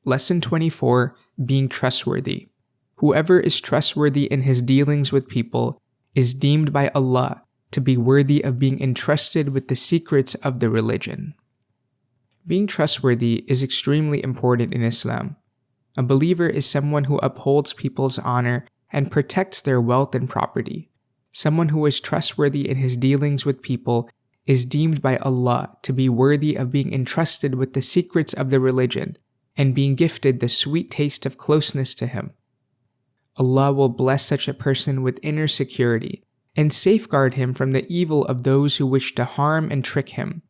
Lesson 24, Being Trustworthy. Whoever is trustworthy in his dealings with people is deemed by Allah to be worthy of being entrusted with the secrets of the religion. Being trustworthy is extremely important in Islam. A believer is someone who upholds people's honor and protects their wealth and property. Someone who is trustworthy in his dealings with people is deemed by Allah to be worthy of being entrusted with the secrets of the religion and being gifted the sweet taste of closeness to Him. Allah will bless such a person with inner security and safeguard him from the evil of those who wish to harm and trick him.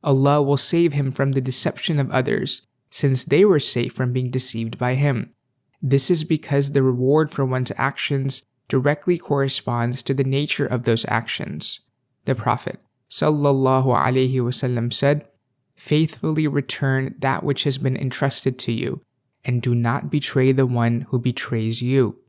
Allah will save him from the deception of others, since they were safe from being deceived by him. This is because the reward for one's actions directly corresponds to the nature of those actions. The Prophet ﷺ said, "Faithfully return that which has been entrusted to you, and do not betray the one who betrays you."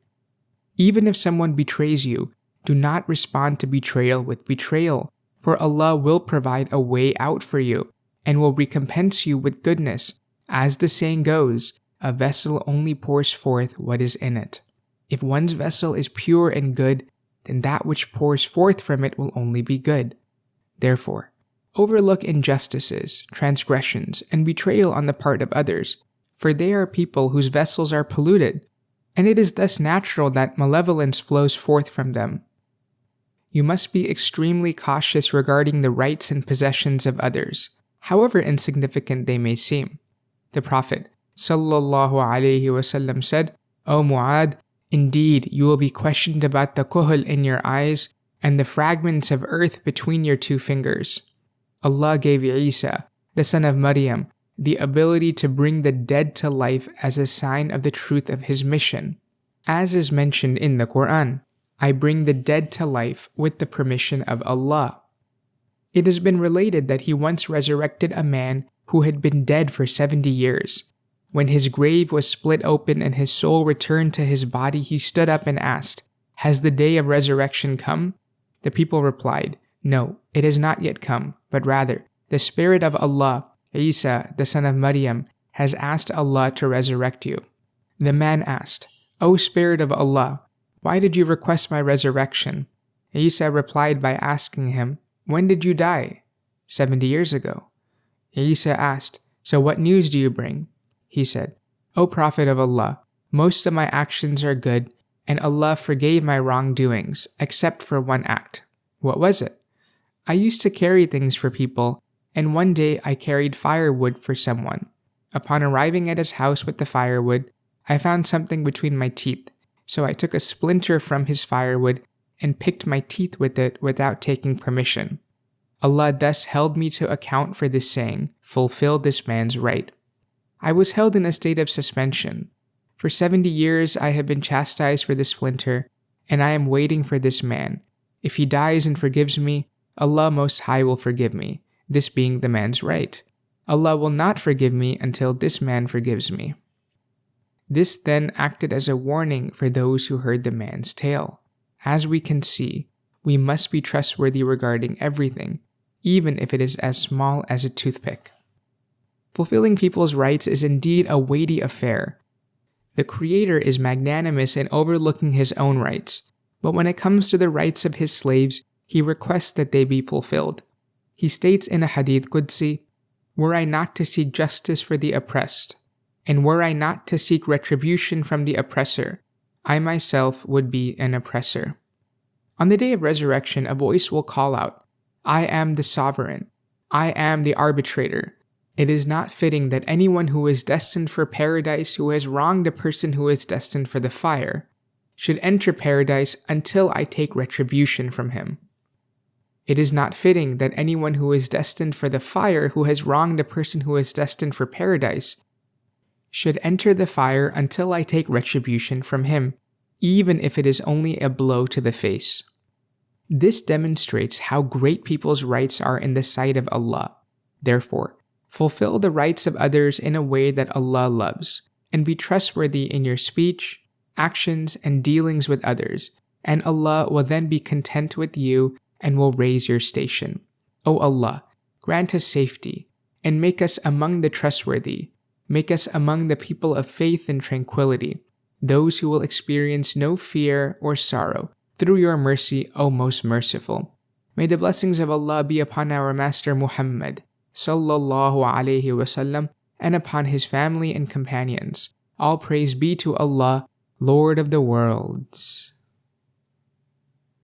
Even if someone betrays you, do not respond to betrayal with betrayal, for Allah will provide a way out for you and will recompense you with goodness. As the saying goes, a vessel only pours forth what is in it. If one's vessel is pure and good, then that which pours forth from it will only be good. Therefore, overlook injustices, transgressions, and betrayal on the part of others, for they are people whose vessels are polluted, and it is thus natural that malevolence flows forth from them. You must be extremely cautious regarding the rights and possessions of others, however insignificant they may seem. The Prophet ﷺ said, "O Mu'ad, indeed you will be questioned about the kuhl in your eyes and the fragments of earth between your two fingers." Allah gave Isa, the son of Maryam, the ability to bring the dead to life as a sign of the truth of his mission. As is mentioned in the Quran, "I bring the dead to life with the permission of Allah." It has been related that he once resurrected a man who had been dead for 70 years. When his grave was split open and his soul returned to his body, he stood up and asked, "Has the day of resurrection come?" The people replied, "No, it has not yet come, but rather, the Spirit of Allah, Isa, the son of Maryam, has asked Allah to resurrect you." The man asked, "O Spirit of Allah, why did you request my resurrection?" Isa replied by asking him, "When did you die?" 70 years ago. Isa asked, "So what news do you bring?" He said, "O Prophet of Allah, most of my actions are good, and Allah forgave my wrongdoings, except for one act." "What was it?" "I used to carry things for people, and one day I carried firewood for someone. Upon arriving at his house with the firewood, I found something between my teeth, so I took a splinter from his firewood and picked my teeth with it without taking permission. Allah thus held me to account for this saying, 'Fulfill this man's right.' I was held in a state of suspension. For 70 years I have been chastised for the splinter, and I am waiting for this man. If he dies and forgives me, Allah Most High will forgive me, this being the man's right. Allah will not forgive me until this man forgives me." This then acted as a warning for those who heard the man's tale. As we can see, we must be trustworthy regarding everything, even if it is as small as a toothpick. Fulfilling people's rights is indeed a weighty affair. The Creator is magnanimous in overlooking His own rights, but when it comes to the rights of His slaves, He requests that they be fulfilled. He states in a Hadith Qudsi, "Were I not to seek justice for the oppressed, and were I not to seek retribution from the oppressor, I myself would be an oppressor." On the day of resurrection, a voice will call out, "I am the sovereign. I am the arbitrator. It is not fitting that anyone who is destined for paradise who has wronged a person who is destined for the fire should enter paradise until I take retribution from him. It is not fitting that anyone who is destined for the fire who has wronged a person who is destined for paradise should enter the fire until I take retribution from him, even if it is only a blow to the face." This demonstrates how great people's rights are in the sight of Allah. Therefore, fulfill the rights of others in a way that Allah loves, and be trustworthy in your speech, actions, and dealings with others, and Allah will then be content with you and will raise your station. O Allah, grant us safety, and make us among the trustworthy. Make us among the people of faith and tranquility, those who will experience no fear or sorrow, through your mercy, O most merciful. May the blessings of Allah be upon our Master Muhammad, sallallahu alaihi wasallam, and upon his family and companions. All praise be to Allah, Lord of the worlds.